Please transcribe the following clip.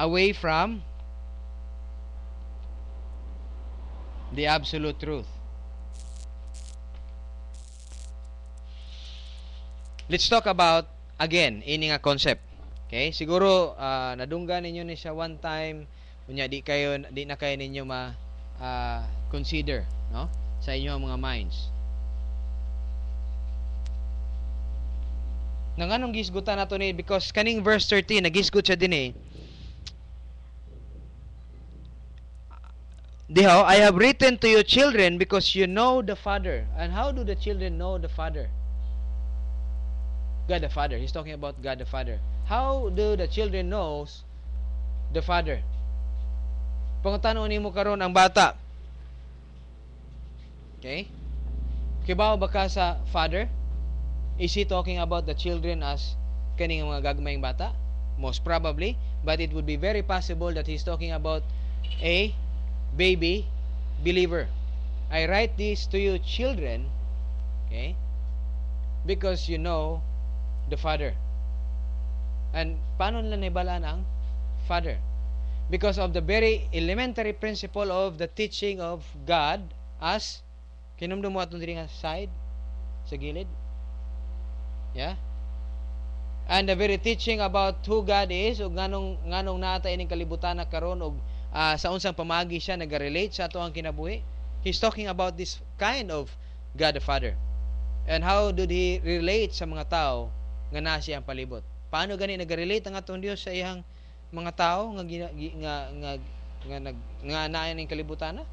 away from the absolute truth. Let's talk about again ini nga concept. Okay? Siguro nadunggan ninyo ni siya one time, kunya di na kayo ninyo consider, no? Sa inyong mga minds. Nanganong gisgutan nato ni because kaning verse 13 nagisgot siya din eh. Diho, I have written to you children because you know the Father. And how do the children know the Father? God the Father. He's talking about God the Father. How do the children knows the Father? Pangutanaw nimo karon ang bata. Okay? Kibaw ba ka sa Father? Is he talking about the children as kaning mga gagmayng bata? Most probably, but it would be very possible that he's talking about a baby believer. I write this to you children, okay? Because you know the Father. And paano nila naibalaan ang Father? Because of the very elementary principle of the teaching of God as kinumdum mo atong diri nga side sa gilid. Yeah? And the very teaching about who God is ug nganong naata ining kalibutan na karon ug sa unsang pamagi siya naga-relate sa ato ang kinabuhi. He's talking about this kind of God the Father. And how did he relate sa mga tao nga naa siya ang palibot? Paano gani naga-relate ang atong Dios sa iyang mga tao nga naa ning kalibutan na?